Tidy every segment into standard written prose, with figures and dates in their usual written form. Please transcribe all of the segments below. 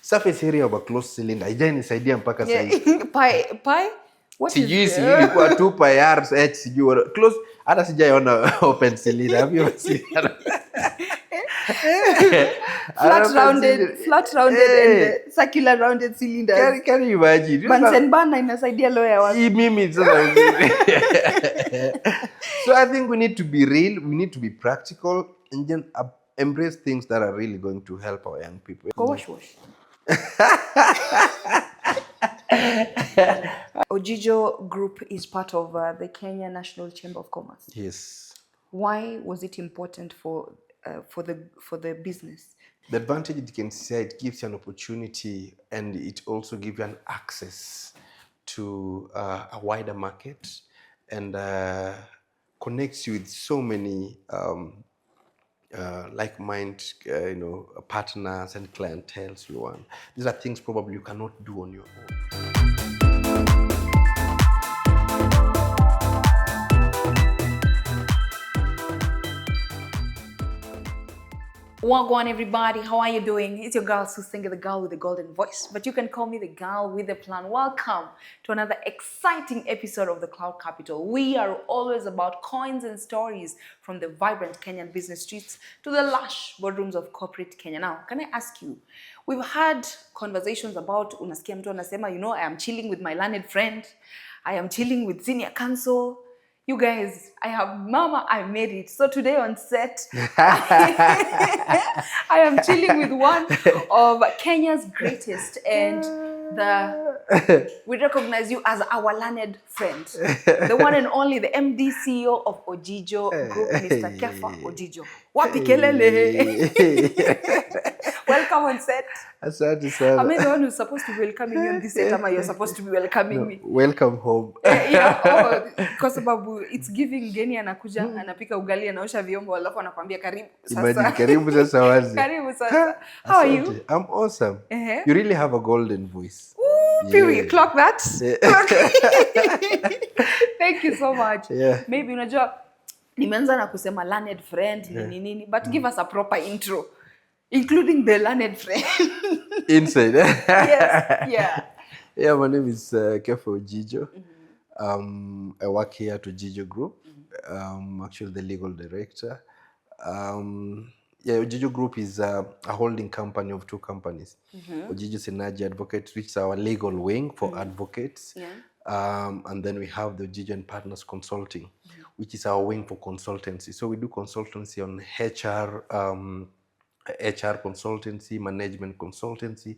surface area of a closed cylinder haijanisaidia mpaka sasa hivi. Pi what sijui is ilikuwa 2 pi r h sijui close, hata sijaiona open cylinder. Have you seen flat rounded and circular rounded cylinders? Can you imagine? Bunsen burner inasaidia lawyer wapi? Mimi sasa. So I think we need to be real, we need to be practical, and then embrace things that are really going to help our young people. Go wash. OJIJO Group is part of the Kenya National Chamber of Commerce. Yes. Why was it important for the business? The advantage it can say, it gives you an opportunity, and it also gives you an access to a wider market, and connects you with so many like-minded, partners and clientele. These are things probably you cannot do on your own. Wagwan everybody, how are you doing? It's your girl Susinga, the girl with the golden voice, but you can call me the girl with the plan. Welcome to another exciting episode of the Clout Capital. We are always about coins and stories from the vibrant Kenyan business streets to the lush boardrooms of corporate Kenya. Now, can I ask you, we've had conversations about, unasikia mtu anasema, I am chilling with my learned friend, I am chilling with senior counsel. You guys, I have mama, I made it. So today on set, I am chilling with one of Kenya's greatest, and we recognize you as our learned friend. The one and only, the MD CEO of OJIJO Group, Mr. KEPHER OJIJO. Wapi kelele. Welcome on set. Asante sana. Am I the one who's supposed to be welcoming you on this set, or you're supposed to be welcoming me? Welcome home. Kwa sababu it's giving geni anakuja, anapika ugali, anaosha vyombo, alafu anakuambia karibu sasa. Imagine, karibu sasa wazi. Karibu sasa. How are you? I'm awesome. You really have a golden voice. Ooh, period. Clock that. Thank you so much. Maybe unajua nimeanza na kusema learned friend nini, but give us a proper intro, including the learned friend. Inside. Yes, yeah. Yeah, my name is KEPHER OJIJO. I work here at OJIJO Group. I'm actually the legal director. OJIJO Group is a holding company of two companies. OJIJO Synergy Advocates, which is our legal wing for advocates. And then we have the OJIJO and Partners Consulting, which is our wing for consultancy. So we do consultancy on HR consultancy, management consultancy.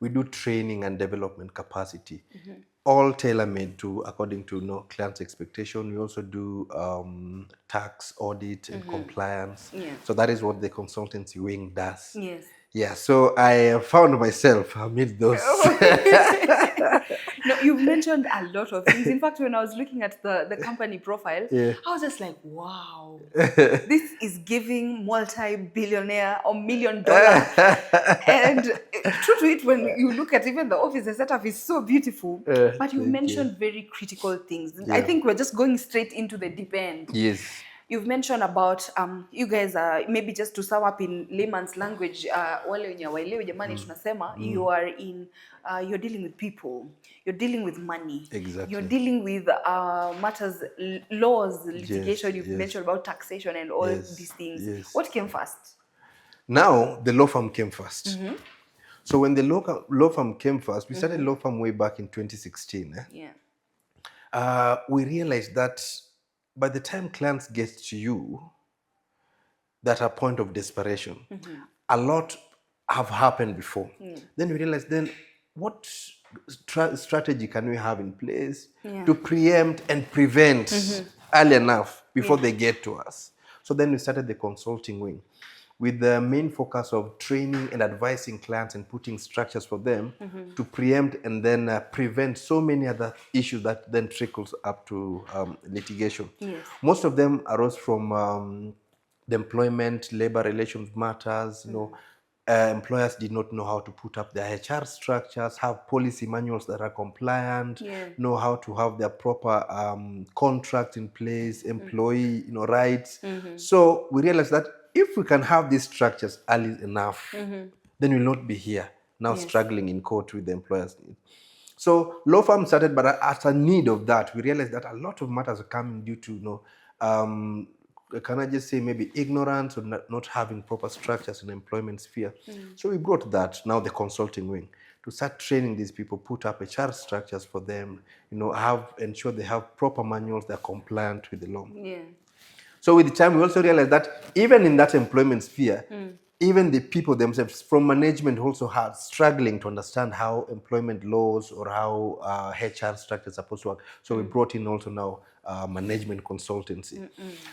We do training and development capacity, all tailor-made according to client's expectation. We also do tax audit and compliance. So that is what the consultancy wing does. Yeah, so I found myself amid those. No, you've mentioned a lot of things. In fact, when I was looking at the company profile, I was just like, wow, this is giving multi-billionaire or $1 million. And true to it, when you look at even the office, the setup is so beautiful. But you mentioned very critical things. I think we're just going straight into the deep end. Yes. You've mentioned about you guys maybe just to sum up in layman's language, wale wenye waelewe jamani tunasema you're dealing with people, you're dealing with money, you're dealing with matters, laws, litigation. You've mentioned about taxation and all these things. What came first? Now the law firm came first. So when the law firm came first, we started law firm way back in 2016. We realized that by the time clients get to you, that are point of desperation, a lot have happened before. Then we realized, what strategy can we have in place to preempt and prevent early enough before they get to us? So then we started the consulting wing with the main focus of training and advising clients and putting structures for them to preempt and then prevent so many other issues that then trickles up to litigation. Most of them arose from the employment, labor relations matters. Employers did not know how to put up their HR structures, have policy manuals that are compliant, know how to have their proper contract in place, employee rights. So we realized that if we can have these structures early enough, then we'll not be here now Yes. struggling in court with the employer's needs. So law firm started, but as a need of that, we realized that a lot of matters are coming due to, can I just say maybe ignorance or not having proper structures in the employment sphere. So we brought that, now the consulting wing, to start training these people, put up HR structures for them, ensure they have proper manuals, they're compliant with the law. Yeah. So with the time, we also realized that even in that employment sphere, even the people themselves from management also had struggling to understand how employment laws or how HR structures are supposed to work. So we brought in also now management consultancy.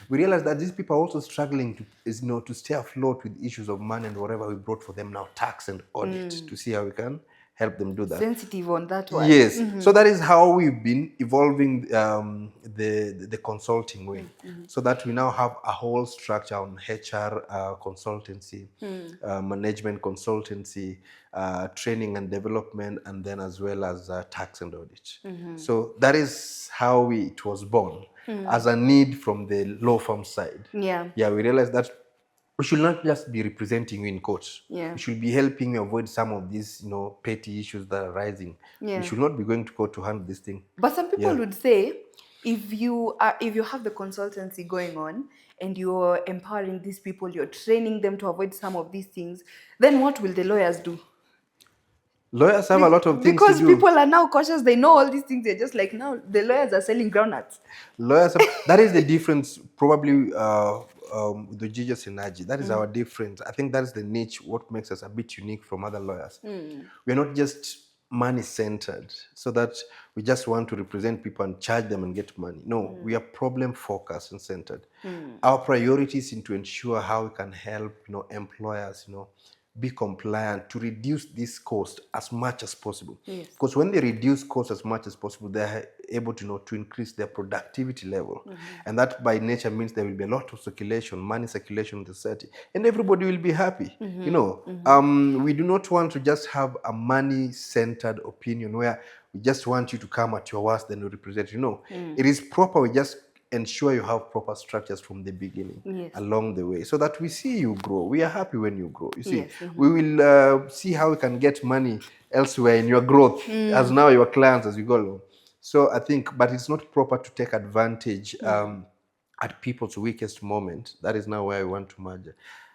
We realized that these people are also struggling to stay afloat with issues of money and whatever. We brought for them now tax and audit to see how we can help them do that. Sensitive on that one. Yes. So that is how we've been evolving the consulting way, so that we now have a whole structure on HR consultancy, management consultancy, training and development, and then as well as tax and audit. So that is how it was born as a need from the law firm side. Yeah. Yeah, we realized that we should not just be representing you in court. Yeah. We should be helping you avoid some of these, petty issues that are rising. Yeah. We should not be going to court to handle this thing. But some people would say, if you have the consultancy going on and you're empowering these people, you're training them to avoid some of these things, then what will the lawyers do? Lawyers have a lot of things because to do. people are now cautious. They know all these things. They're just like, now the lawyers are selling groundnuts. That is the difference probably with the OJIJO synergy. That is our difference. I think that is the niche, what makes us a bit unique from other lawyers. We're not just money-centered, so that we just want to represent people and charge them and get money. No, we are problem-focused and centered. Our priorities is to ensure how we can help, employers, be compliant to reduce this cost as much as possible. Yes. Because when they reduce cost as much as possible, they're able to increase their productivity level. And that by nature means there will be a lot of circulation, money circulation in the society, and everybody will be happy. We do not want to just have a money-centered opinion where we just want you to come at your worst, then we represent you. It is proper. We just ensure you have proper structures from the beginning. Yes. Along the way, so that we see you grow. We are happy when you grow. You see, Yes. we will see how we can get money elsewhere in your growth as now your clients as you go along. So I think, but it's not proper to take advantage at people's weakest moment. That is now where I want to merge.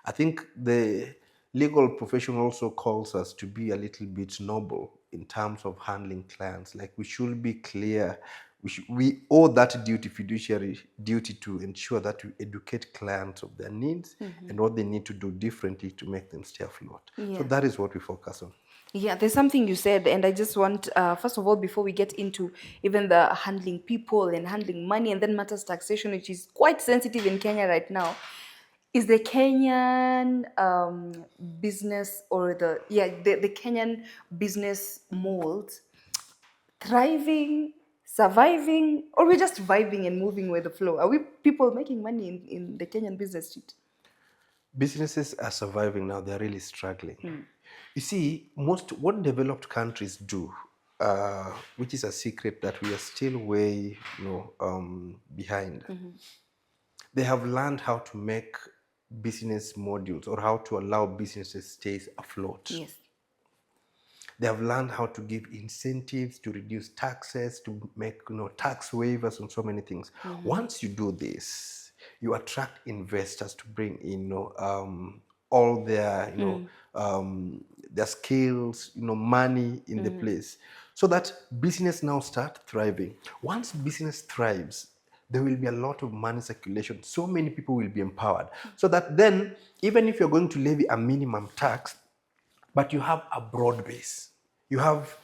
I think the legal profession also calls us to be a little bit noble in terms of handling clients. Like, we should be clear. We owe that duty, fiduciary duty, to ensure that we educate clients of their needs and what they need to do differently to make them stay afloat. Yeah. So that is what we focus on. Yeah, there's something you said, and I just want, first of all, before we get into even the handling people and handling money and then matters taxation, which is quite sensitive in Kenya right now, is the Kenyan business, or the Kenyan business mold thriving, surviving, or we're just vibing and moving with the flow? Are we people making money in the Kenyan business street? Businesses are surviving now. They're really struggling. You see, what developed countries do, which is a secret that we are still way behind. They have learned how to make business modules, or how to allow businesses stay afloat. Yes. They have learned how to give incentives, to reduce taxes, to make tax waivers and so many things. Once you do this, you attract investors to bring in all their their skills, money in the place, so that business now start thriving. Once business thrives, there will be a lot of money circulation. So many people will be empowered, so that then, even if you're going to levy a minimum tax, but you have a broad base, you have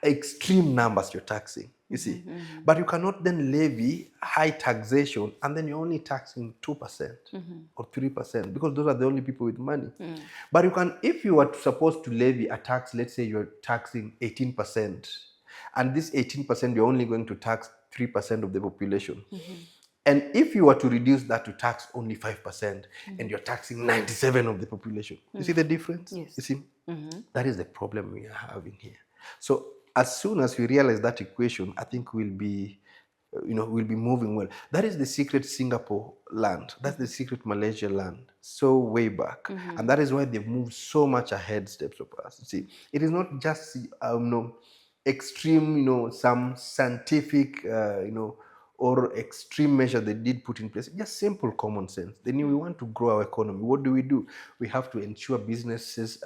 extreme numbers you're taxing, you see. But you cannot then levy high taxation and then you're only taxing 2% or 3%, because those are the only people with money. But you can, if you are supposed to levy a tax, let's say you're taxing 18%, and this 18% you're only going to tax 3% of the population. And if you were to reduce that to tax only 5%, and you're taxing 97% of the population, you see the difference? Yes. You see, that is the problem we are having here. So as soon as we realize that equation, I think we'll be will be moving well. That is the secret Singapore land. That's the secret Malaysia land. So way back. And that is why they've moved so much ahead steps of us. You see, it is not just, extreme, some scientific, or extreme measure they did put in place. Just simple common sense. They knew we want to grow our economy. What do? We have to ensure businesses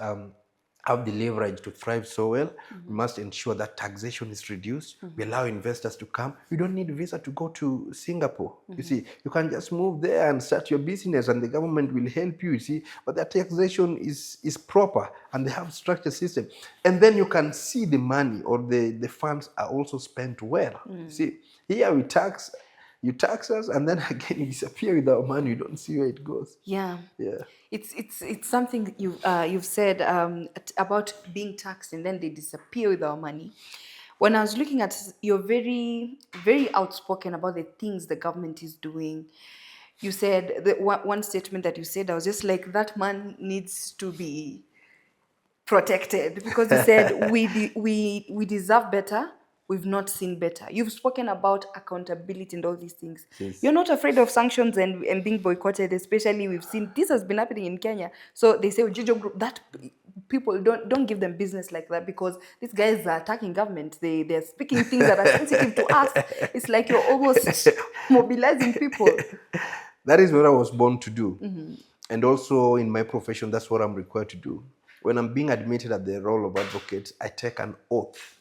have the leverage to thrive so well. We must ensure that taxation is reduced. We allow investors to come. You don't need a visa to go to Singapore. You see, you can just move there and start your business and the government will help you, see. But their taxation is proper and they have structured system. And then you can see the money or the funds are also spent well. See, here we tax, you tax us and then again you disappear with our money. You don't see where it goes. Yeah. Yeah. It's something you've said about being taxed and then they disappear with our money. When I was looking at, you're very, very outspoken about the things the government is doing. You said one statement that you said, I was just like, that man needs to be protected, because you said we deserve better. We've not seen better. You've spoken about accountability and all these things. Yes. You're not afraid of sanctions and being boycotted, especially we've seen this has been happening in Kenya. So they say OJIJO group, that people don't give them business like that, because these guys are attacking government. They're speaking things that are sensitive to us. It's like you're almost mobilizing people. That is what I was born to do. And also in my profession, that's what I'm required to do. When I'm being admitted at the role of advocate, I take an oath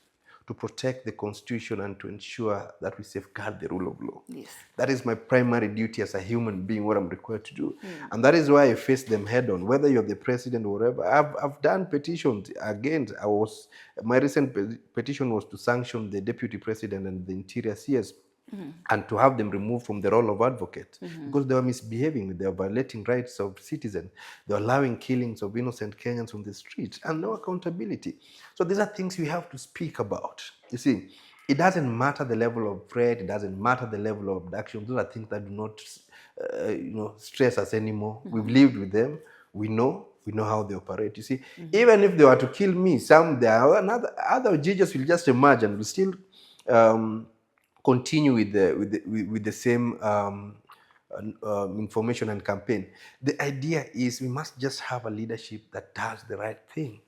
to protect the constitution and to ensure that we safeguard the rule of law. Yes. That is my primary duty as a human being, what I'm required to do. And that is why I face them head on, whether you're the president or whatever. I've done petitions against, my recent petition was to sanction the deputy president and the interior CS. And to have them removed from the role of advocate, because they were misbehaving, they were violating rights of citizens, they were allowing killings of innocent Kenyans on the street, and no accountability. So these are things we have to speak about. You see, it doesn't matter the level of threat, it doesn't matter the level of abduction. Those are things that do not, stress us anymore. We've lived with them. We know how they operate. You see, even if they were to kill me, other OJIJOs will just emerge and will still continue with the same information and campaign. The idea is we must just have a leadership that does the right thing.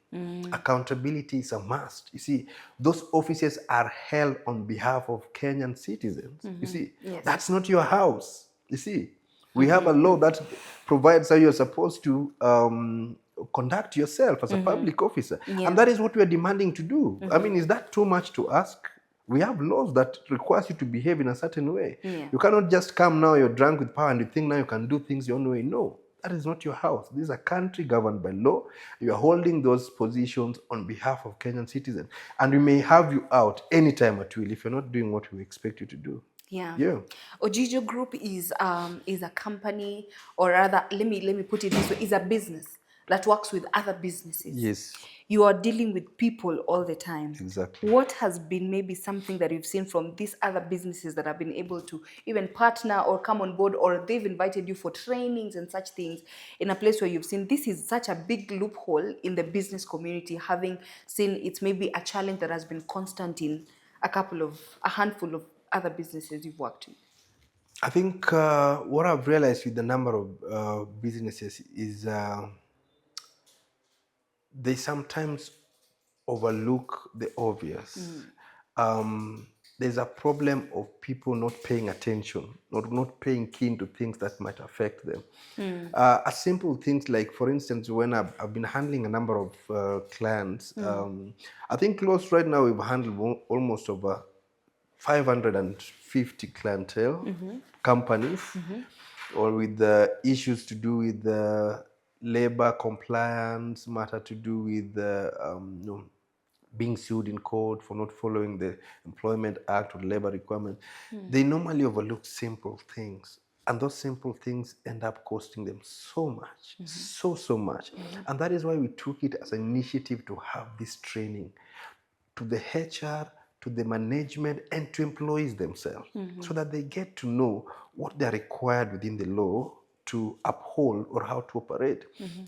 Accountability is a must. You see, those offices are held on behalf of Kenyan citizens. You see, that's not your house. You see, we have a law that provides how you're supposed to conduct yourself as a public officer. And that is what we are demanding to do. I mean, is that too much to ask? We have laws that require you to behave in a certain way. You cannot just come now, you're drunk with power and you think now you can do things your own way. No, that is not your house. This is a country governed by law. You are holding those positions on behalf of Kenyan citizens. And we may have you out anytime at will if you're not doing what we expect you to do. Yeah. OJIJO Group is a company, or rather, let me put it this way, is a business that works with other businesses. Yes. You are dealing with people all the time. Exactly. What has been maybe something that you've seen from these other businesses that have been able to even partner or come on board, or they've invited you for trainings and such things, in a place where you've seen this is such a big loophole in the business community, having seen it's maybe a challenge that has been constant in a handful of other businesses you've worked with? I think what I've realized with the number of businesses is they sometimes overlook the obvious. There's a problem of people not paying attention, not paying keen to things that might affect them. A simple things like, for instance, when I've been handling a number of clients, I think close right now we've handled almost over 550 clientele companies, or with the issues to do with the labor compliance, matter to do with the being sued in court for not following the Employment Act or labor requirements. They normally overlook simple things. And those simple things end up costing them so much, so much. And that is why we took it as an initiative to have this training to the HR, to the management, and to employees themselves, so that they get to know what they're required within the law to uphold or how to operate.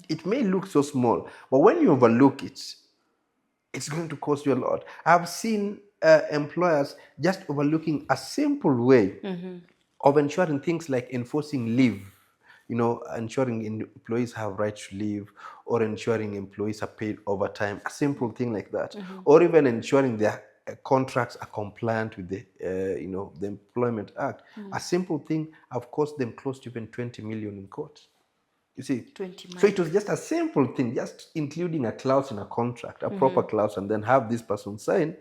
It may look so small, but when you overlook it, it's going to cost you a lot. I've seen employers just overlooking a simple way of ensuring things like enforcing leave, ensuring employees have right to leave, or ensuring employees are paid overtime, a simple thing like that, or even ensuring their contracts are compliant with the Employment Act. A simple thing have cost them close to even 20 million in court. You see, 20 so it was just a simple thing, just including a clause in a contract, a proper clause, and then have this person sign.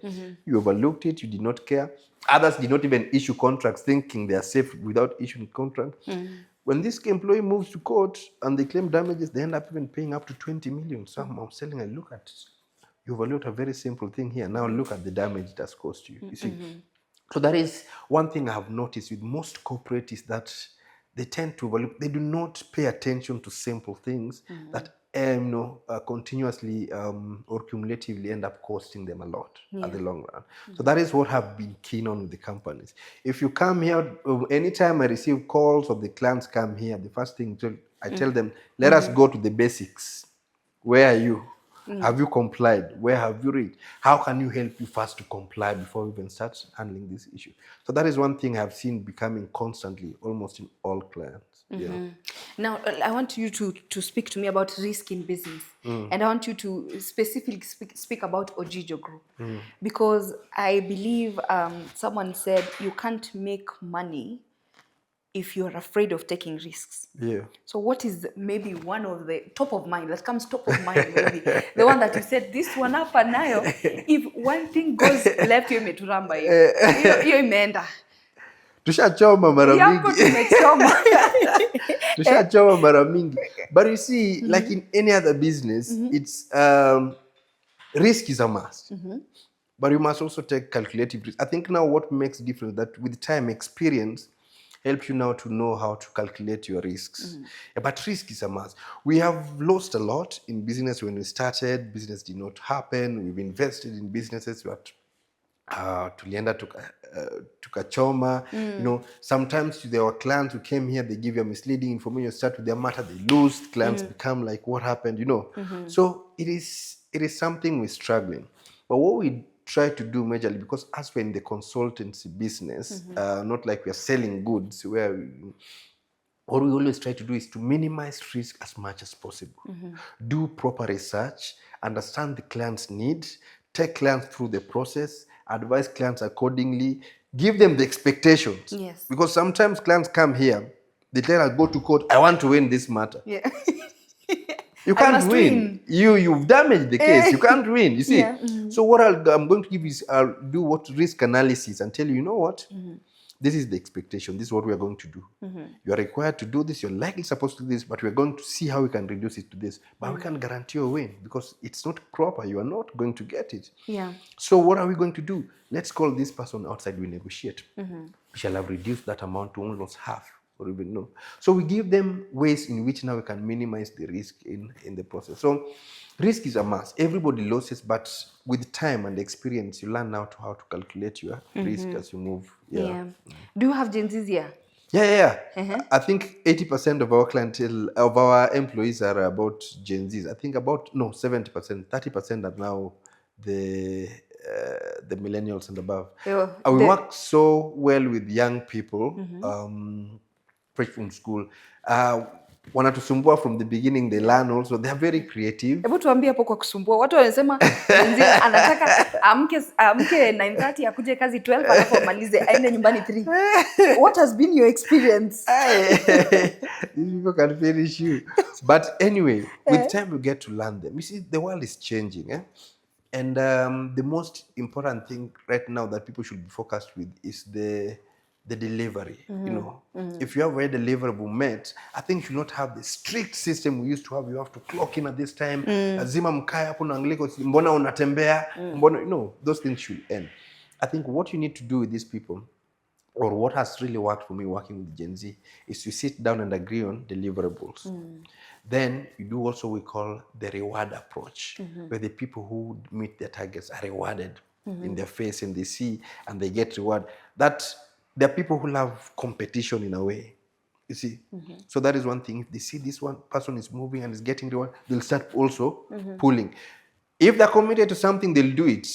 You overlooked it, you did not care. Others did not even issue contracts thinking they are safe without issuing contract. When this employee moves to court and they claim damages, they end up even paying up to 20 million. So I'm telling you, look at, you overlooked a very simple thing here. Now look at the damage it has caused you. You see, so that is one thing I have noticed with most corporates, that they tend to overlook. They do not pay attention to simple things that continuously or cumulatively end up costing them a lot at the long run. So that is what I've been keen on with the companies. If you come here, anytime I receive calls or the clients come here, the first thing I tell them, let us go to the basics. Where are you? Have you complied? Where have you reached? How can you help you first to comply before we even start handling this issue? So that is one thing I've seen becoming constantly, almost in all clients. Yeah. Now, I want you to speak to me about risk in business. And I want you to specifically speak about OJIJO Group. Because I believe someone said you can't make money if you're afraid of taking risks. Yeah. So what is maybe one of the top of mind, that comes top of mind, maybe the one that you said, this one hapa nayo, if one thing goes left, hiyo imeturamba hiyo imeenda. Tushachoma mara Yapo mingi. tumechoma. Tushachoma mara mingi. But you see, like in any other business, it's risk is a must. But you must also take calculative risk. I think now what makes difference that with time, experience helps you now to know how to calculate your risks. But risk is a must. We have lost a lot in business when we started. Business did not happen. We've invested in businesses. Tulienda tukachoma. Sometimes there were clients who came here, they give you a misleading information, you start with their matter, they lose. Clients become like, what happened? So it is something we're struggling. But what we try to do majorly, because as we're in the consultancy business, not like we're selling goods, what we always try to do is to minimize risk as much as possible. Do proper research, understand the client's needs, take clients through the process, advise clients accordingly, give them the expectations. Yes. Because sometimes clients come here, they tell us, go to court, I want to win this matter. Yeah. You can't win. You've damaged the case. You can't win. You see. Yeah. So what I'm going to give is I'll do what risk analysis and tell you, you know what? This is the expectation. This is what we are going to do. You are required to do this. You're likely supposed to do this, but we're going to see how we can reduce it to this. But we can't guarantee a win because it's not proper. You are not going to get it. Yeah. So what are we going to do? Let's call this person outside. We negotiate. We shall have reduced that amount to almost half. Or even no. So we give them ways in which now we can minimize the risk in the process. So risk is a must. Everybody loses, but with time and experience, you learn now how to calculate your risk as you move. Yeah. Do you have Gen Zs here? Yeah. I think 80% of our clientele, of our employees are about Gen Zs. I think 70%, 30% are now the millennials and above. We work so well with young people. Fresh from school, wanatusumbua from the beginning. They learn also. They are very creative. Hebu tuambie hapo kwa kusumbua. Watu wanasema anataka amke 9:30 akuje kazi 12 alafu amalize aende nyumbani 3. What has been your experience? These people can finish you. But anyway, with time you get to learn them. You see, the world is changing, and the most important thing right now that people should be focused with is the delivery. If you have a deliverable met, I think you should not have the strict system we used to have. You have to clock in at this time. Lazima mkae hapo naangalia mbona unatembea, mbona, those things should end. I think what you need to do with these people, or what has really worked for me working with Gen Z, is to sit down and agree on deliverables. Then you do also what we call the reward approach, where the people who meet their targets are rewarded in their face, and they see and they get reward. There are people who love competition in a way, you see. So that is one thing. If they see this one person is moving and is getting reward, they'll start also pulling. If they're committed to something, they'll do it.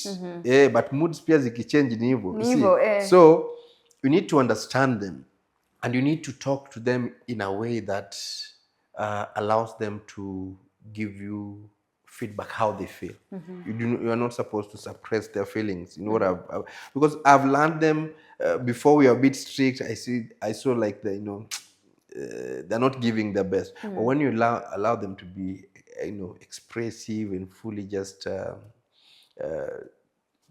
Yeah, but moods pia zikichange ni hivyo. Ni You see? hivyo, eh. So you need to understand them, and you need to talk to them in a way that allows them to give you feedback how they feel. You are not supposed to suppress their feelings. You know what because I've learned them before. We are a bit strict. I saw like they're not giving their best. But when you allow them to be expressive and fully just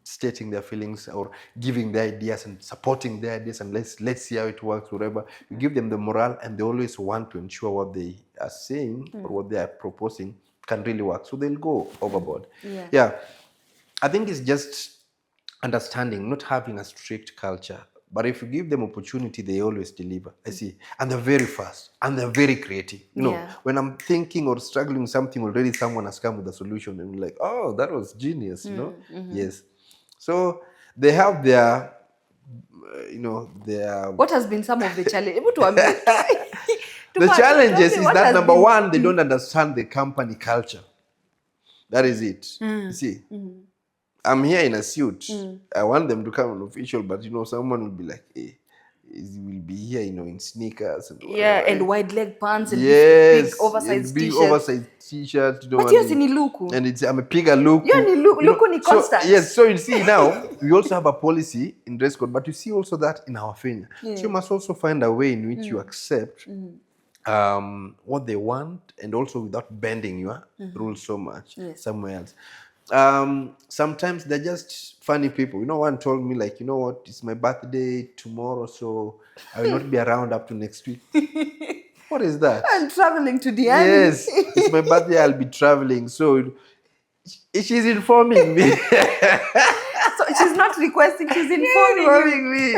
stating their feelings or giving their ideas and supporting their ideas, and let's see how it works, whatever. You give them the morale, and they always want to ensure what they are saying or what they are proposing can really work. So they'll go overboard. Yeah. I think it's just understanding, not having a strict culture. But if you give them opportunity, they always deliver. I see. And they're very fast. And they're very creative. You know, when I'm thinking or struggling with something, already someone has come with a solution. And I'm like, oh, that was genius, you know? Yes. So they have their, their... What has been some of the challenges? The challenges is that, number one, they don't understand the company culture. That is it. You see? I'm here in a suit. I want them to come on official, but someone will be like, hey, he will be here, in sneakers and whatever. And wide leg pants and big oversized big t-shirts. Oversized t-shirts. But yours ni luku. And I'm a bigger luku. Luku ni constant. So, yes, so you see now, we also have a policy in dress code, but you see also that in our Kenya. So you must also find a way in which you accept what they want, and also without bending your rules so much somewhere else. Sometimes they're just funny people. One told me, like, you know what, it's my birthday tomorrow, so I will not be around up to next week. What is that? I'm traveling to Diani. Yes, it's my birthday, I'll be traveling. So she's informing me. So she's not requesting, she's informing me.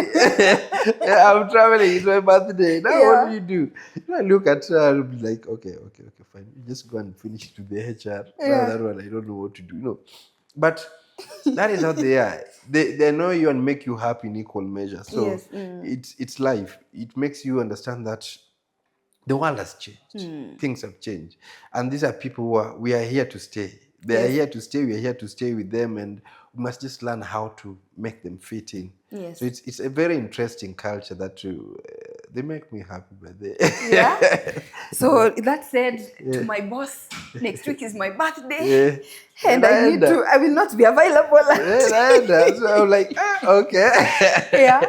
Yeah, I'm traveling, it's my birthday. Now what do you do? I look at her, I'll be like, okay, fine. You just go and finish it with the HR. Now that one, I don't know what to do. But that is how they are. They know you and make you happy in equal measure. So it's life. It makes you understand that the world has changed. Things have changed. And these are people who we are here to stay. They are here to stay. We are here to stay with them, and we must just learn how to make them fit in. So it's a very interesting culture that they make me happy by the So that said, to my boss, next week is my birthday, and I will not be available. So I'm like, okay.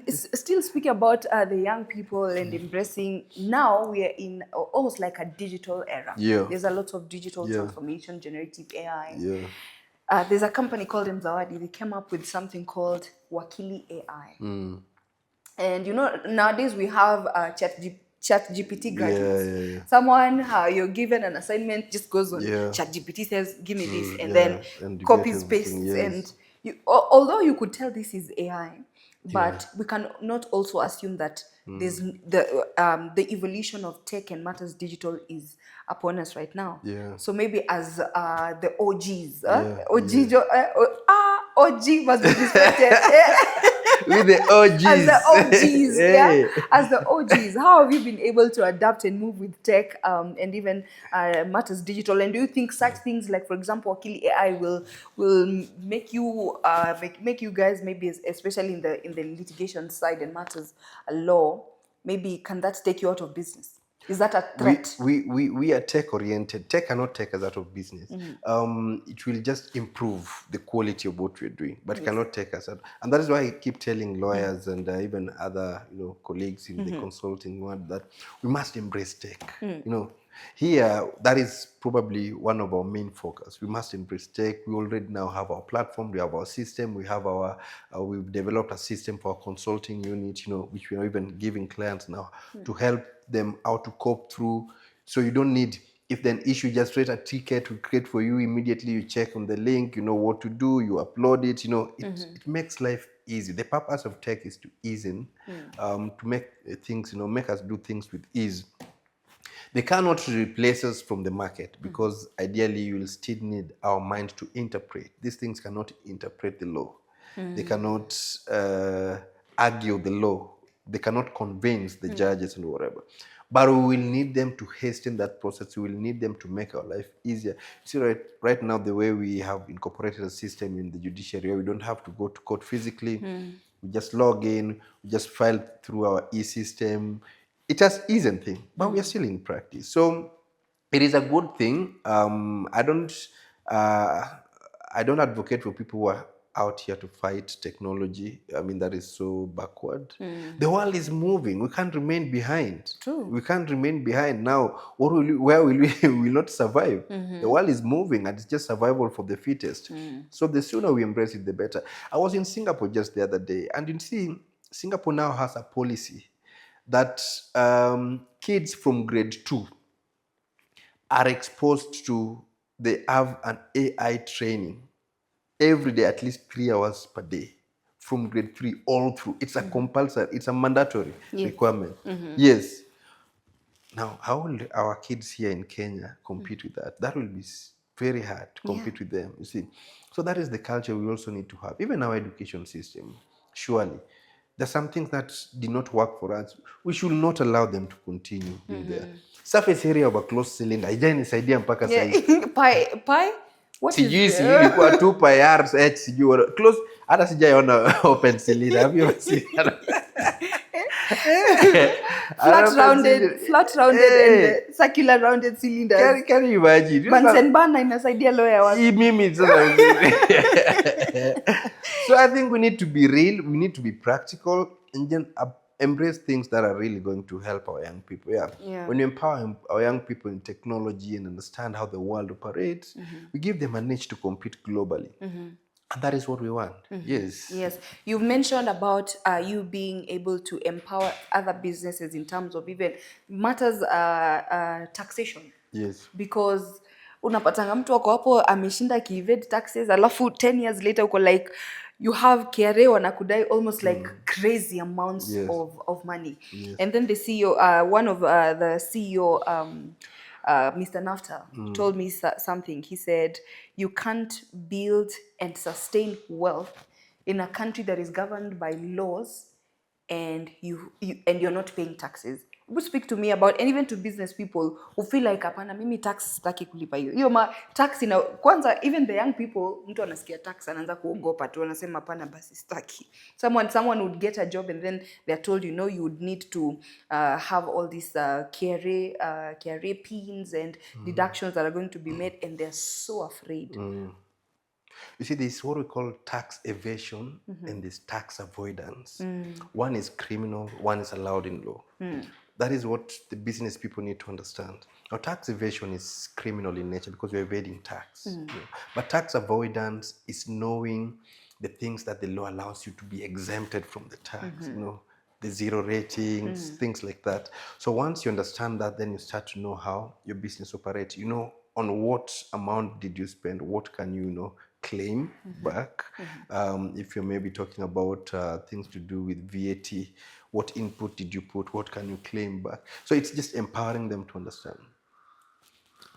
Still speaking about the young people and embracing. Now we are in almost like a digital era. There's a lot of digital transformation, generative AI. There's a company called Mzawadi. They came up with something called Wakili AI. And nowadays we have ChatGPT graduates. Someone, you're given an assignment, just goes on ChatGPT, says, give me this, and then copies, pastes. And although you could tell this is AI, but we can not also assume that there's the evolution of tech and matters digital is upon us right now. So maybe as the OGs, OJIJO, OG must be respected. With the OGs. As the OGs, As the OGs, how have you been able to adapt and move with tech and even matters digital? And do you think such things like, for example, Wakili AI will make you make you guys, maybe especially in the litigation side and matters law, maybe can that take you out of business? Is that a threat? We are tech oriented. Tech cannot take us out of business. It will just improve the quality of what we're doing, but it cannot take us out. And that is why I keep telling lawyers and even other colleagues in the consulting world that we must embrace tech. Here, that is probably one of our main focus. We must embrace tech. We already now have our platform, we have our system, we have we've developed a system for our consulting unit, which we are even giving clients now to help them how to cope through. So you don't need, if there's an issue, just create a ticket, we create for you immediately, you check on the link, you know what to do, you upload it, it makes life easy. The purpose of tech is to ease in, to make things, make us do things with ease. They cannot replace us from the market because ideally you will still need our mind to interpret. These things cannot interpret the law. They cannot argue the law. They cannot convince the judges and whatever. But we will need them to hasten that process. We will need them to make our life easier. See, right now, the way we have incorporated a system in the judiciary, we don't have to go to court physically. We just log in, we just file through our e-system. It has eased things, but we are still in practice. So it is a good thing. I don't advocate for people who are out here to fight technology. I mean, that is so backward. The world is moving. We can't remain behind. True. We can't remain behind. Now, where will we we will not survive? The world is moving, and it's just survival for the fittest. So the sooner we embrace it, the better. I was in Singapore just the other day, and you see, Singapore now has a policy that kids from grade 2 are exposed to, they have an AI training every day, at least 3 hours per day, from grade 3 all through. It's a compulsory, it's a mandatory requirement. Yes. Now, how will our kids here in Kenya compete with that? That will be very hard to compete with them, you see. So that is the culture we also need to have. Even our education system, surely. There's some things that did not work for us. We should not allow them to continue being there. Surface area of a closed cylinder. Haijanisaidia mpaka sahizi. Pi? What Sijui is sijui ilikuwa 2 pi r h sijui close, hata sijaiona open cylinder. Have you ever seen that? flat rounded and circular rounded cylinders. Can you imagine? Bunsen burner inasaidia lawyer wapi? Mimi sasa. So I think we need to be real, we need to be practical, and then embrace things that are really going to help our young people. When you empower our young people in technology and understand how the world operates, we give them a niche to compete globally. And that is what we want. Yes. You've mentioned about you being able to empower other businesses in terms of even matters taxation. Yes. Because unapatanga mtu wako hapo ameshinda ki-evade taxes, alafu 10 years later uko like you have KRA wanakudai almost like crazy amounts of money. And then the CEO, one of the CEO, Mr. Nafta, told me something. He said, you can't build and sustain wealth in a country that is governed by laws and you're not paying taxes. Would speak to me about, and even to business people who feel like hapana mimi tax sitaki kulipa hiyo tax ina kwanza, even the young people, mtu anasikia tax anaanza kuogopa tu, anasema hapana basi sitaki. Someone would get a job and then they're told, you would need to have all these KRA pins and deductions that are going to be made, and they're so afraid. You see, this is what we call tax evasion and this tax avoidance. One is criminal, one is allowed in law. That is what the business people need to understand. Now, tax evasion is criminal in nature because we're evading tax. But tax avoidance is knowing the things that the law allows you to be exempted from the tax. The zero ratings, things like that. So once you understand that, then you start to know how your business operates. On what amount did you spend? What can you claim back? If you're maybe talking about things to do with VAT, what input did you put? What can you claim back? So it's just empowering them to understand.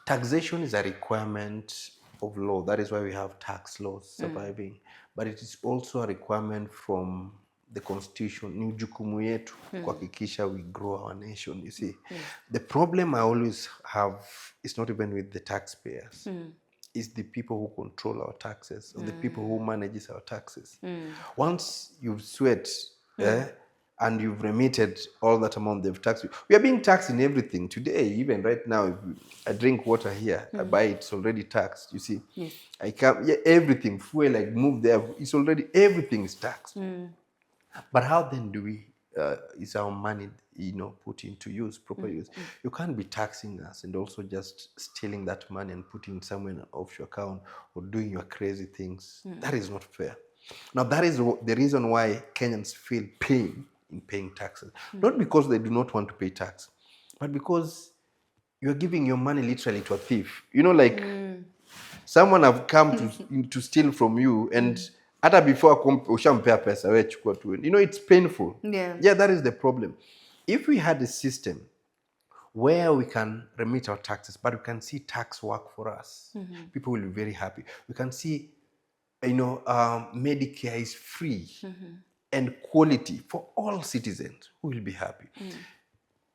Taxation is a requirement of law. That is why we have tax laws surviving. But it is also a requirement from the constitution. Ni jukumu yetu kuhakikisha we grow our nation, you see. The problem I always have is not even with the taxpayers. It's the people who control our taxes, or the people who manages our taxes. Once you've sweat and you've remitted all that amount they've taxed you. We are being taxed in everything today. Even right now, if I drink water here, I buy it, it's already taxed, you see. I can't, everything, fuel, like move there, it's already, everything is taxed. But how then do we, is our money, put into use, proper use? You can't be taxing us and also just stealing that money and putting it somewhere in an offshore account or doing your crazy things. That is not fair. Now, that is the reason why Kenyans feel pain in paying taxes. Not because they do not want to pay tax, but because you're giving your money literally to a thief. Someone have come to steal from you, and hata before ushampea pesa, we chukua tu. It's painful. Yeah, that is the problem. If we had a system where we can remit our taxes, but we can see tax work for us, people will be very happy. We can see, Medicare is free and quality for all citizens, who will be happy.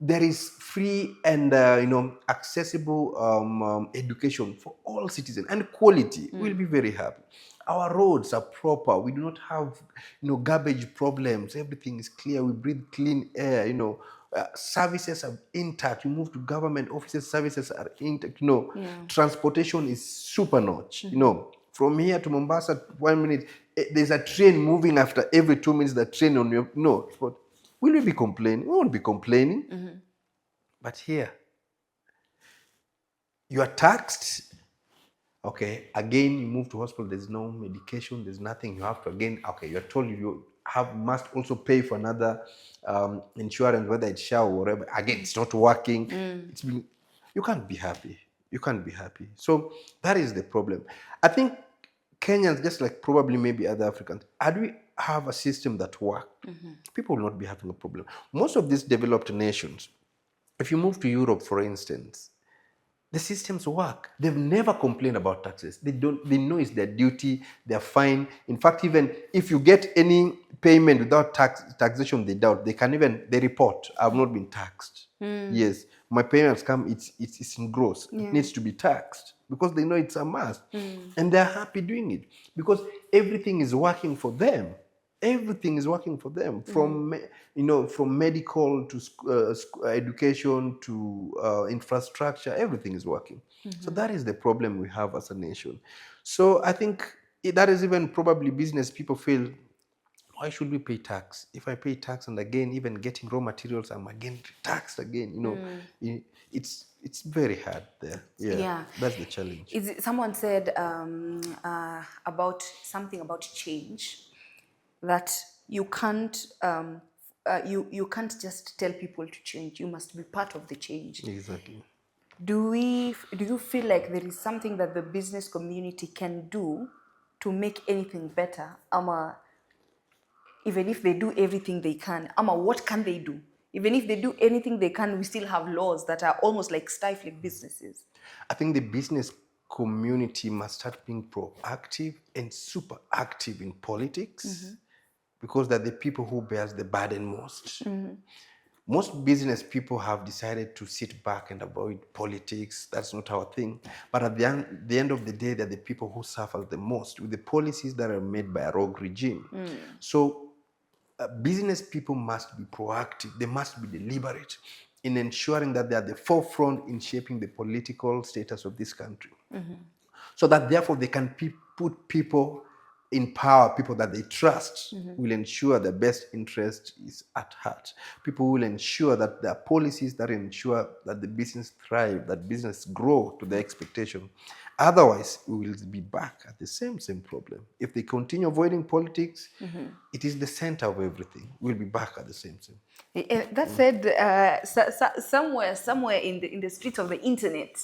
there is free and accessible education for all citizens and quality, we'll be very happy. Our roads are proper. We do not have garbage problems. Everything is clear. We breathe clean air. Services are intact. You move to government offices, services are intact. Transportation is super notch. From here to Mombasa, 1 minute, there's a train moving after every 2 minutes. The train on your but will we be complaining? We won't be complaining. But here, you are taxed. Okay, again, you move to hospital, there's no medication, there's nothing. You have to, again, okay, you're told you must also pay for another insurance, whether it's SHA or whatever. Again, it's not working. You can't be happy. You can't be happy. So that is the problem. I think Kenyans, just like probably maybe other Africans, had we have a system that worked, people will not be having a problem. Most of these developed nations, if you move to Europe, for instance, the systems work. They've never complained about taxes. They know it's their duty. They're fine. In fact, even if you get any payment without taxation, they report, I've not been taxed. Yes, my payments come, it's in gross. It needs to be taxed because they know it's a must. And they're happy doing it because everything is working for them. Everything is working for them, from medical to education to infrastructure. Everything is working. So that is the problem we have as a nation. So I think that is even probably business people feel, why should we pay tax? If I pay tax and again, even getting raw materials, I'm again taxed again. It's very hard there. Yeah, that's the challenge. Someone said about something about change, that you can't you can't just tell people to change. You must be part of the change. Exactly. Do you feel like there is something that the business community can do to make anything better? Even if they do everything they can, what can they do? Even if they do anything they can, we still have laws that are almost like stifling businesses. I think the business community must start being proactive and super active in politics, because they're the people who bears the burden most. Most business people have decided to sit back and avoid politics. That's not our thing. But at the end of the day, they're the people who suffer the most with the policies that are made by a rogue regime. So business people must be proactive. They must be deliberate in ensuring that they are at the forefront in shaping the political status of this country. So that therefore they can put people in power, people that they trust, will ensure the best interest is at heart. People will ensure that there are policies that ensure that the business thrive, that business grow to their expectation. Otherwise, we will be back at the same problem. If they continue avoiding politics, it is the center of everything. We'll be back at the same. That said, somewhere in the streets of the internet,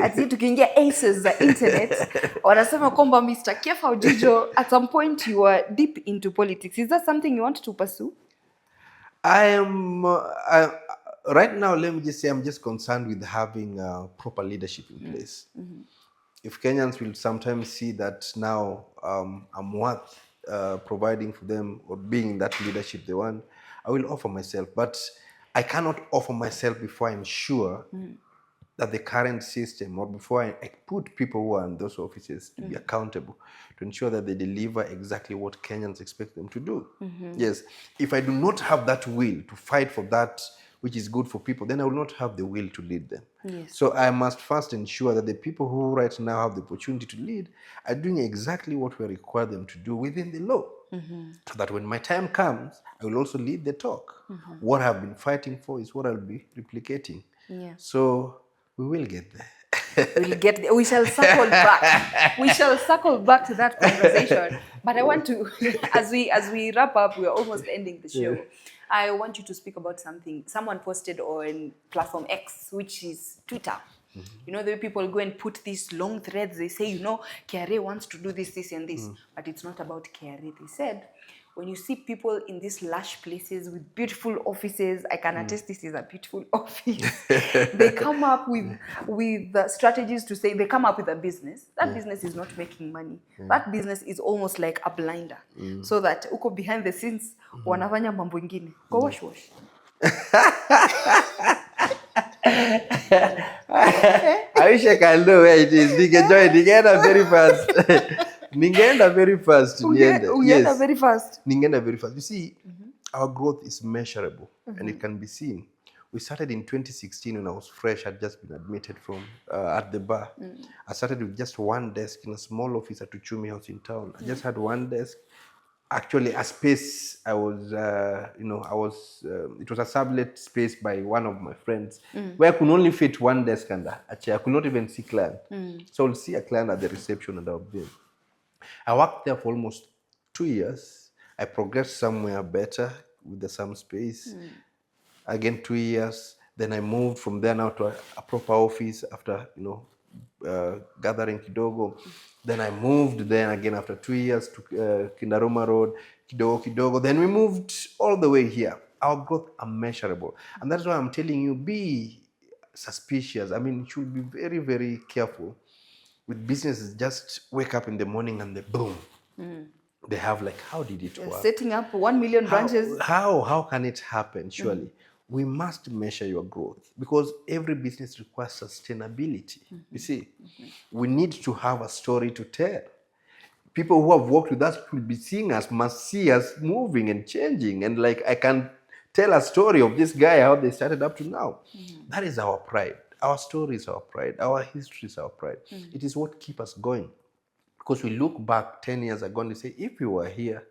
ati tukiingia aces za internet, wanasema kwamba Mr. KEPHER OJIJO, at some point you were deep into politics. Is that something you want to pursue? I am right now. Let me just say, I'm just concerned with having proper leadership in place. If Kenyans will sometimes see that now I'm worth providing for them or being that leadership they want, I will offer myself. But I cannot offer myself before I'm sure that the current system, or before I put people who are in those offices to be accountable, to ensure that they deliver exactly what Kenyans expect them to do. Yes, if I do not have that will to fight for that which is good for people, then I will not have the will to lead them. Yes. So I must first ensure that the people who right now have the opportunity to lead are doing exactly what we require them to do within the law. So that when my time comes, I will also lead the talk. What I've been fighting for is what I'll be replicating. Yeah. So we will get there. We shall circle back. We shall circle back to that conversation. But I want to, as we wrap up, we are almost ending the show. I want you to speak about something someone posted on platform X, which is Twitter. You know, the way people go and put these long threads. They say, KRA wants to do this, this, and this. But it's not about KRA. They said, when you see people in these lush places with beautiful offices, I can attest this is a beautiful office. They come up with strategies to say, they come up with a business. That business is not making money. That business is almost like a blinder. So that uko behind the scenes, wanafanya mambo ingine. Go wash. I wish I can know where it is. Ningeenda very fast. Ningeenda very fast. Ulienda very fast. Ningeenda very fast. You see, our growth is measurable and it can be seen. We started in 2016 when I was fresh. I'd just been admitted from at the bar. I started with just one desk in a small office at Uchumi House in town. I just had one desk. Actually, a space I was, it was a sublet space by one of my friends where I could only fit one desk and a chair. I could not even see client. So I'll see a client at the reception and I'll be. I worked there for almost 2 years. I progressed somewhere better with some space. Again, 2 years. Then I moved from there now to a proper office after, gathering kidogo. Then I moved then again after 2 years to Kindaruma Road, kidogo. Then we moved all the way here. Our growth are measurable. And that's why I'm telling you, be suspicious. I mean, you should be very, very careful with businesses. Just wake up in the morning and boom. They have like, how did it work? Setting up 1 million branches. How can it happen? Surely. We must measure your growth because every business requires sustainability. You see, we need to have a story to tell. People who have worked with us will be seeing us, must see us moving and changing. And like, I can tell a story of this guy, how they started up to now. That is our pride. Our story is our pride. Our history is our pride. It is what keeps us going. Because we look back 10 years ago and we say, if we were here,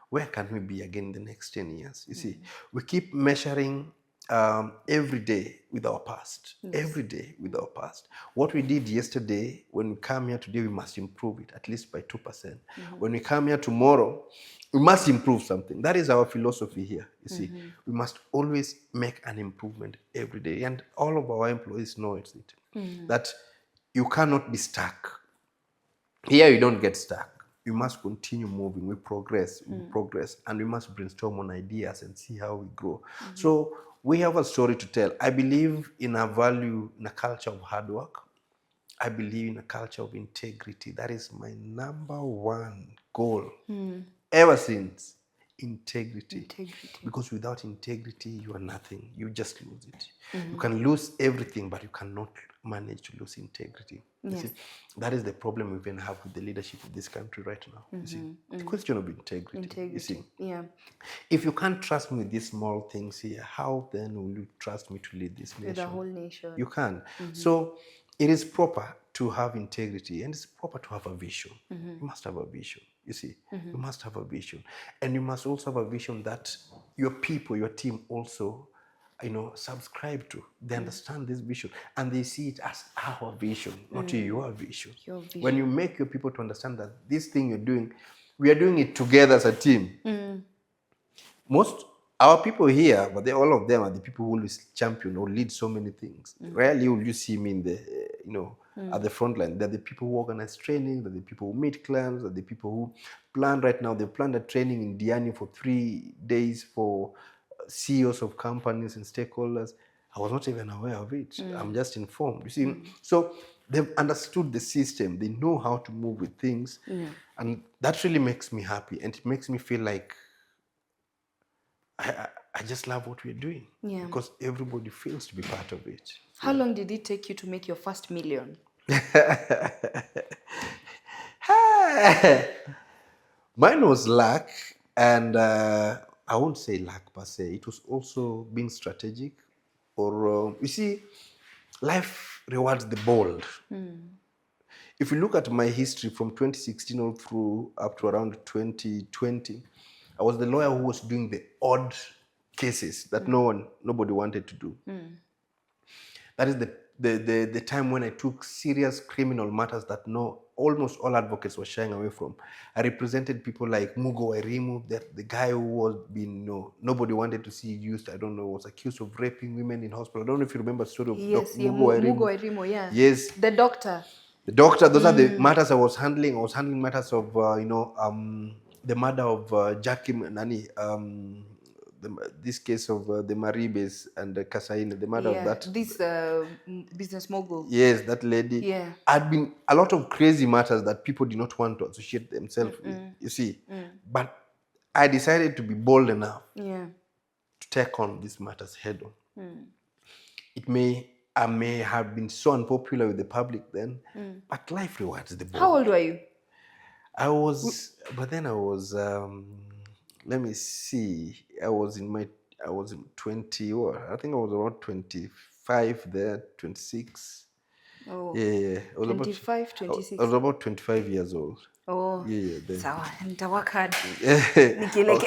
where can we be again in the next 10 years? You see, we keep measuring every day with our past. Every day with our past. What we did yesterday, when we come here today, we must improve it at least by 2%. When we come here tomorrow, we must improve something. That is our philosophy here. You see, we must always make an improvement every day. And all of our employees know it. That you cannot be stuck. Here you don't get stuck. You must continue moving. We progress, and we must brainstorm on ideas and see how we grow. So we have a story to tell. I believe in a value, in a culture of hard work. I believe in a culture of integrity. That is my number one goal ever since. Integrity. Because without integrity, you are nothing. You just lose it. You can lose everything, but you cannot manage to lose integrity. You see, that is the problem we even have with the leadership of this country right now. You see, the question of integrity. You see, if you can't trust me with these small things here, how then will you trust me to lead this nation? The whole nation. You can. So it is proper to have integrity, and it's proper to have a vision. You must have a vision. You see, you must have a vision, and you must also have a vision that your people, your team also, subscribe to. They understand this vision and they see it as our vision, not your vision. When you make your people to understand that this thing you're doing, we are doing it together as a team. Most our people here, but all of them are the people who will champion or lead so many things. Rarely will you see me in the, at the front line. They're the people who organize training, they're the people who meet clients, they're the people who plan right now. They've planned a training in Diani for 3 days for CEOs of companies and stakeholders. I was not even aware of it. I'm just informed. You see, so they've understood the system. They know how to move with things. And that really makes me happy. And it makes me feel like I just love what we're doing. Because everybody feels to be part of it. How long did it take you to make your first million? Mine was luck, and I won't say luck per se. It was also being strategic. Or you see, life rewards the bold. If you look at my history from 2016 all through up to around 2020, I was the lawyer who was doing the odd cases that nobody wanted to do. That is the time when I took serious criminal matters that almost all advocates were shying away from. I represented people like Mugo Wairimu, the guy who was nobody wanted to see used, was accused of raping women in hospital. I don't know if you remember the story of Mugo Wairimu, yeah. Yes. The doctor, those are the matters I was handling. I was handling matters of, the murder of Jackie Nani, this case of the Maribes and the Kasaine, the murder of that. This business mogul. Yes, that lady. Yeah. Had been a lot of crazy matters that people did not want to associate themselves with, you see. But I decided to be bold enough to take on these matters head on. I may have been so unpopular with the public then, but life rewards the bold. How old were you? I was, but then I was, let me see, I was in 20, or I think I was around 25 there, 26. Oh, Yeah. I was 25, about, 26. I was about 25 years old. Oh, Yeah, then. sawa, nitawaka hard. I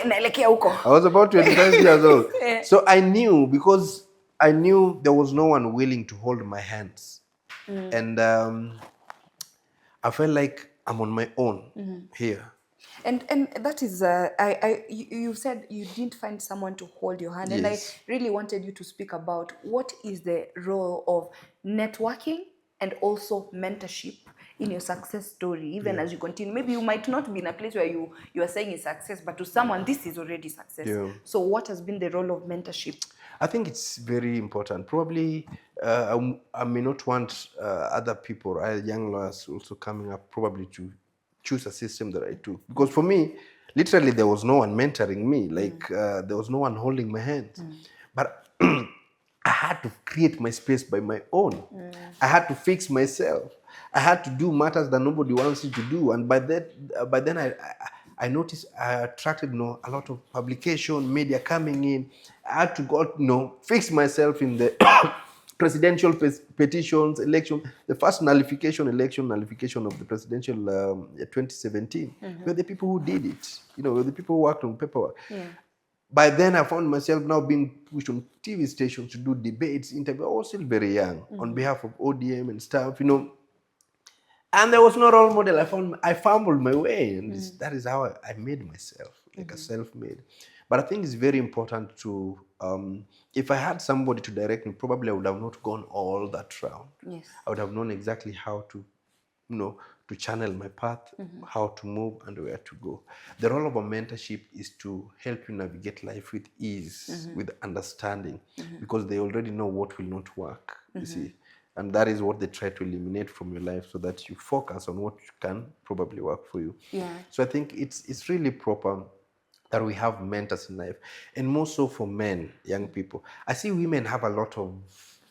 Naelekea huko. was about 25 years old. Yeah. So I knew, because I knew there was no one willing to hold my hands. And I felt like I'm on my own here. And that is you said you didn't find someone to hold your hand, and I Yes. really wanted you to speak about what is the role of networking and also mentorship in your success story, even as you continue. Maybe you might not be in a place where you are saying it's success, but to someone this is already success. Yeah. So what has been the role of mentorship? I think it's very important. Probably, I may not want other people, young lawyers also coming up, probably to choose a system that I took. Because for me, literally, there was no one mentoring me. Like, there was no one holding my hands. But I had to create my space by my own. I had to fix myself. I had to do matters that nobody wants you to do. And by then I noticed I attracted a lot of publication, media coming in. I had to go, fix myself in the presidential petitions, election, the first nullification of the presidential 2017. We're the people who did it. We're the people who worked on paperwork. Yeah. By then, I found myself now being pushed on TV stations to do debates, interviews. I was still very young on behalf of ODM and stuff, And there was no role model. I fumbled my way, and that is how I made myself, like a self-made. But I think it's very important to, if I had somebody to direct me, probably I would have not gone all that round. Yes. I would have known exactly how to, to channel my path, how to move, and where to go. The role of a mentorship is to help you navigate life with ease, with understanding, because they already know what will not work, you see. And that is what they try to eliminate from your life, so that you focus on what can probably work for you. Yeah. So I think it's really proper that we have mentors in life, and more so for men, young people. I see women have a lot of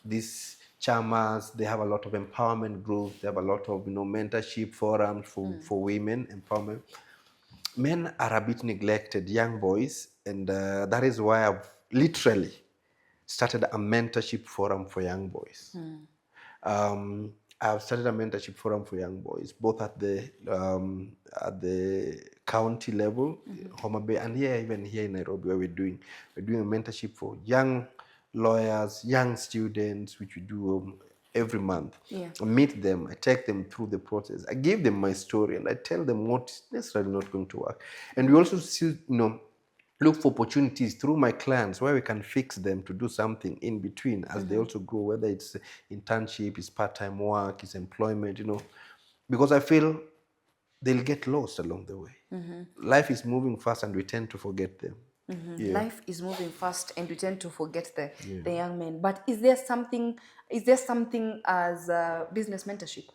these chamas, they have a lot of empowerment groups, they have a lot of mentorship forums for women empowerment. Men are a bit neglected, young boys, and that is why I've literally started a mentorship forum for young boys. I've started a mentorship forum for young boys, both at the county level, Homa Bay, and even here in Nairobi, where we're doing a mentorship for young lawyers, young students, which we do every month. Yeah. I meet them, I take them through the process, I give them my story, and I tell them what's necessarily not going to work. And we also see, look for opportunities through my clients where we can fix them to do something in between as they also grow, whether it's internship, it's part-time work, it's employment, because I feel they'll get lost along the way. Life is moving fast and we tend to forget them. Yeah. Life is moving fast and we tend to forget the young men. But is there something as business mentorship?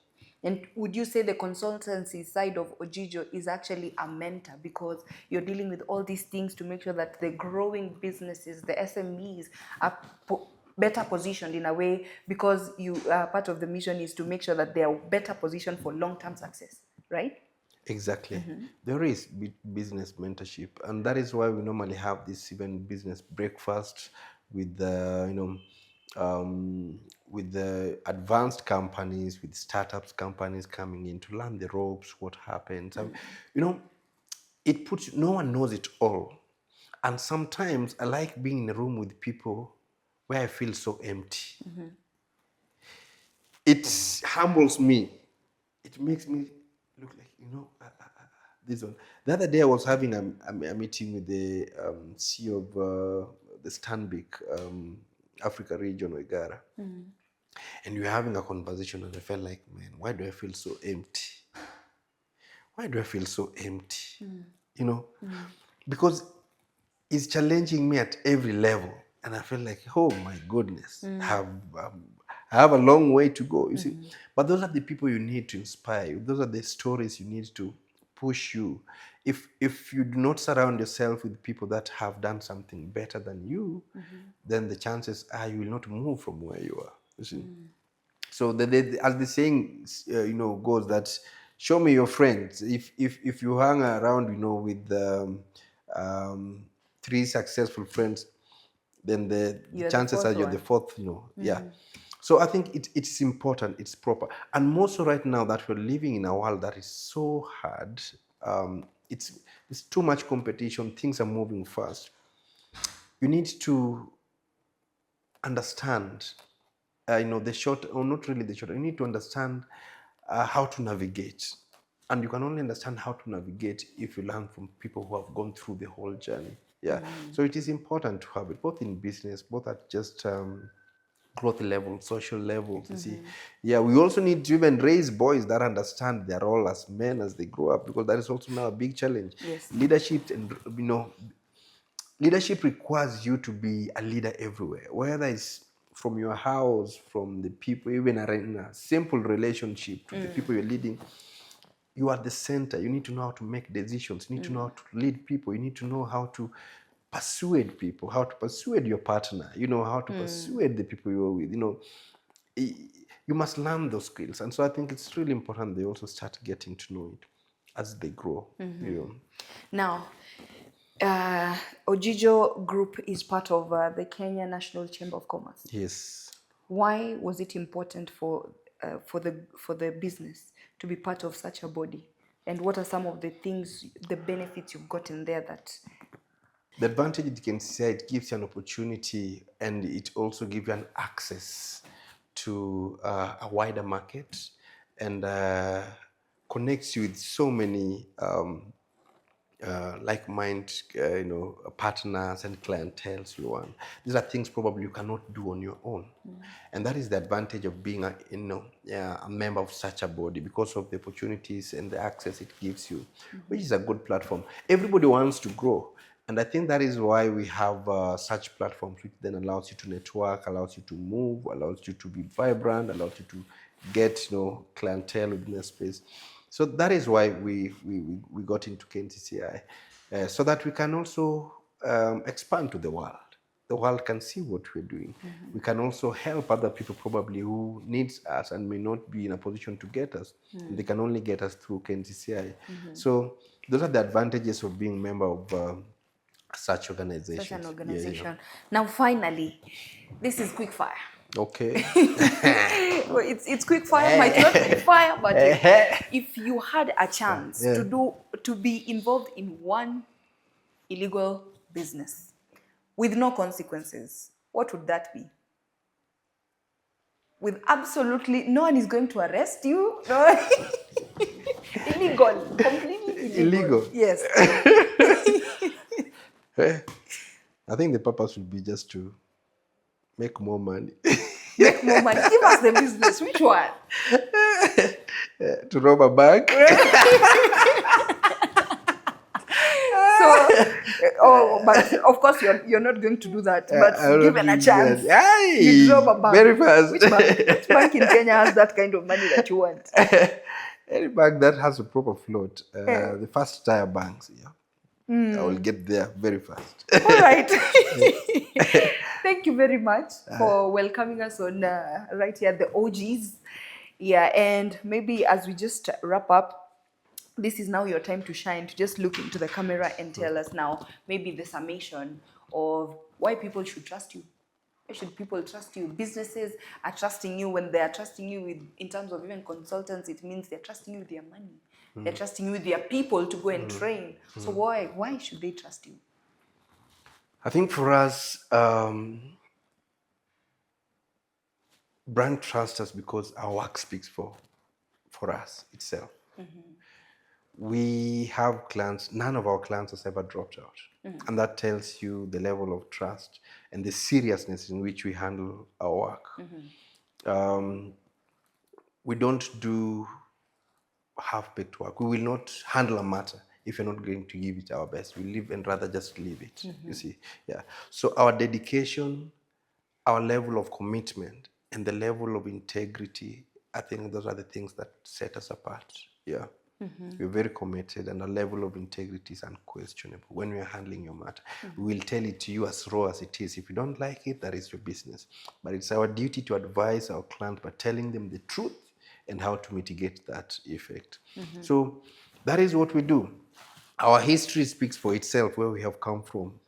And would you say the consultancy side of OJIJO is actually a mentor, because you're dealing with all these things to make sure that the growing businesses, the SMEs, are better positioned in a way, because part of the mission is to make sure that they are better positioned for long-term success, right? Exactly. There is business mentorship, and that is why we normally have this even business breakfast with the with the advanced companies, with startups companies coming in to learn the ropes, what happens. It puts, no one knows it all, and sometimes I like being in a room with people where I feel so empty. It humbles me. It makes me look like, this one. The other day I was having a meeting with the CEO of the Stanbic Africa region, Oigara. And we were having a conversation, and I felt like, man, why do I feel so empty? Why do I feel so empty? Because it's challenging me at every level. And I feel like, oh my goodness, I have a long way to go, you see. But those are the people you need to inspire you. Those are the stories you need to push you. If you do not surround yourself with people that have done something better than you, then the chances are you will not move from where you are. You see? So as the saying goes, that show me your friends. If you hang around with three successful friends, then the You're the chances are fourth you're the one. fourth. Yeah. So I think it's important, it's proper, and more so right now that we're living in a world that is so hard. It's too much competition. Things are moving fast. You need to understand, the short, or not really the short. You need to understand how to navigate, and you can only understand how to navigate if you learn from people who have gone through the whole journey. Yeah. So it is important to have it both in business, both at just growth level, social levels. You see, yeah, we also need to even raise boys that understand their role as men as they grow up, because that is also now a big challenge. Yes. Leadership, and leadership requires you to be a leader everywhere, whether it's from your house, from the people, even in a simple relationship to the people you're leading. You are the center. You need to know how to make decisions. You need to know how to lead people. You need to know how to persuade people, how to persuade your partner, how to persuade the people you're with. You must learn those skills. And so I think it's really important they also start getting to know it as they grow. Now, OJIJO Group is part of the Kenya National Chamber of Commerce. Yes. Why was it important for the business to be part of such a body? And what are some of the things, the benefits you've gotten there that... The advantage it can say, it gives you an opportunity, and it also gives you an access to a wider market, and connects you with so many like-minded, partners and clientele. These are things probably you cannot do on your own, and that is the advantage of being a member of such a body, because of the opportunities and the access it gives you, which is a good platform. Everybody wants to grow, and I think that is why we have such platforms, which then allows you to network, allows you to move, allows you to be vibrant, allows you to get clientele within the space. So that is why we got into KNCCI, so that we can also expand to the world. The world can see what we're doing. We can also help other people probably who needs us and may not be in a position to get us. They can only get us through KNCCI. So those are the advantages of being a member of such organizations. Such an organization. Now, finally, this is quick fire. Okay. Well, it's quick fire, might not quick fire, but if you had a chance to be involved in one illegal business with no consequences, what would that be? With absolutely no one is going to arrest you. No. Illegal, completely illegal. Yes. I think the purpose would be just to make more money. Make more money. Give us the business. Which one? To rob a bank. But of course you're not going to do that. But given a chance, you rob a bank. Very fast. Which bank in Kenya has that kind of money that you want? Any bank that has a proper float. The first tier banks, I will get there very fast. All right. Thank you very much for welcoming us on right here, the OGs. Yeah, and maybe as we just wrap up, this is now your time to shine, to just look into the camera and tell us now maybe the summation of why people should trust you. Why should people trust you? Businesses are trusting you. When they are trusting you in terms of even consultants, it means they're trusting you with their money. They're trusting you with their people to go and train. So why should they trust you? I think for us, brand trusts us because our work speaks for us itself. We have clients, none of our clients has ever dropped out. And that tells you the level of trust and the seriousness in which we handle our work. We don't do half-baked work. We will not handle a matter if you're not going to give it our best. We leave and rather just leave it, you see. Yeah. So our dedication, our level of commitment, and the level of integrity, I think those are the things that set us apart. Yeah. We're very committed, and our level of integrity is unquestionable. When we are handling your matter, we will tell it to you as raw as it is. If you don't like it, that is your business. But it's our duty to advise our client by telling them the truth and how to mitigate that effect. So that is what we do. Our history speaks for itself, where we have come from.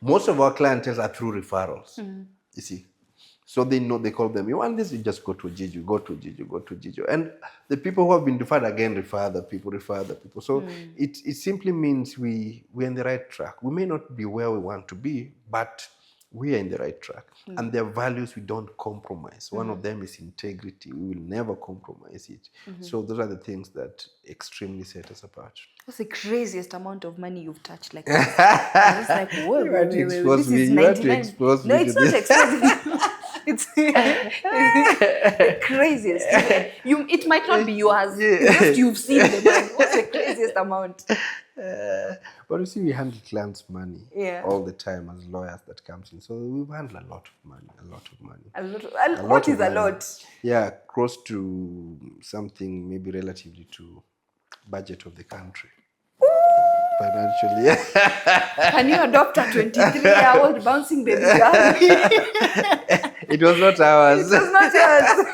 Most of our clientele are through referrals, you see. So they know, they call them, you want this, you just go to OJIJO, go to OJIJO, go to OJIJO. And the people who have been referred again refer other people, refer other people. So it simply means we're in the right track. We may not be where we want to be, but we are in the right track. And there are values we don't compromise. One of them is integrity. We will never compromise it. So those are the things that extremely set us apart. What's the craziest amount of money you've touched like this? I was like, whoa, You want to expose this me. is You want to 99. expose No, me it's to not this. exposing. It's the craziest. It might not be yours. It's just you've seen the money. What's the craziest amount? But you see, we handle clients' money Yeah. all the time as lawyers that comes in. So we handle a lot of money, a lot of money. What is of a money. lot? Yeah, close to something maybe relatively to budget of the country. Financially. Can you adopt a 23-year-old bouncing baby girl? It was not ours. It was not yours.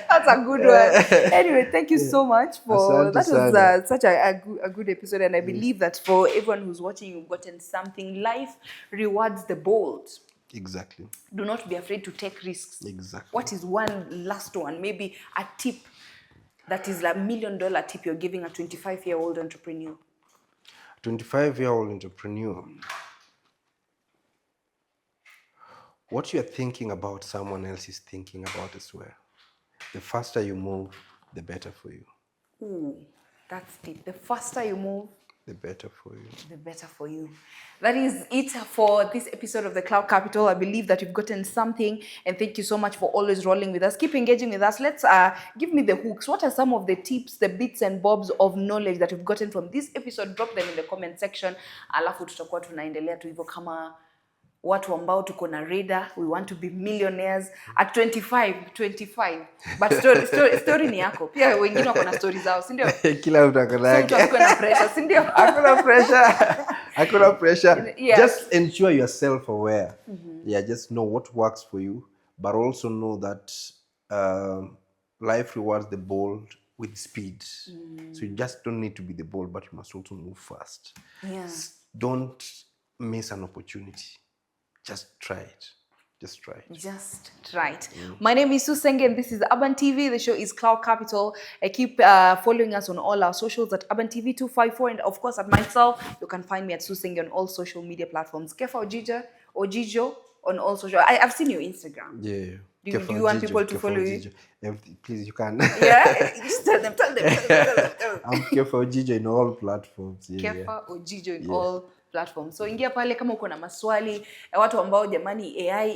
That's a good one. Anyway, thank you so much for Asante that. Was sana. such a good episode, and I believe that for everyone who's watching, you've gotten something. Life rewards the bold. Exactly. Do not be afraid to take risks. Exactly. What is one last one? Maybe a tip that is a $1 million tip you're giving a 25-year-old entrepreneur. 25-year-old entrepreneur. What you're thinking about, someone else is thinking about as well. The faster you move, the better for you. Ooh, that's deep. The faster you move, The better for you. the better for you. That is it for this episode of the Clout Capital. I believe that you've gotten something, and thank you so much for always rolling with us. Keep engaging with us. Let's give me the hooks. What are some of the tips, the bits and bobs of knowledge that you've gotten from this episode? Drop them in the comment section. Alafu tutakuwa tunaendelea tu hivyo kama watu ambao tuko na radar. We want to be millionaires at 25. But story ni yako. Pia wengine wako na stories zao, si ndio? Kila mtu akona yake. So mtu na pressure, si ndio? Hakuna pressure. Yes. Just ensure you're self-aware. Yeah, just know what works for you, but also know that life rewards the bold with speed. So you just don't need to be the bold, but you must also move fast. Yeah. Don't miss an opportunity. Just try it. Just try it. Just right. My name is Susenge, and this is Urban TV. The show is Clout Capital. Keep following us on all our socials at Urban TV 254, and of course at myself. You can find me at Susenge on all social media platforms. KEPHER OJIJO on all social. I've seen your Instagram. Yeah. Do you want people to follow you? Please, you can. Yeah, just tell them. I'm KEPHER OJIJO in all platforms. Yeah, KEPHER OJIJO in all platform. So ingia pale kama uko na maswali, watu ambao jamani AI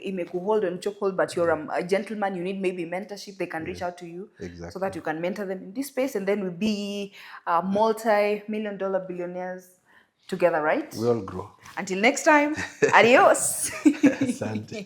imekuhold on chokehold, but you're a gentleman, you need maybe mentorship, they can reach out to you. Exactly. So that you can mentor them in this space, and then we'll be multi-million-dollar billionaires together, right? We all grow. Until next time, adios. Asante.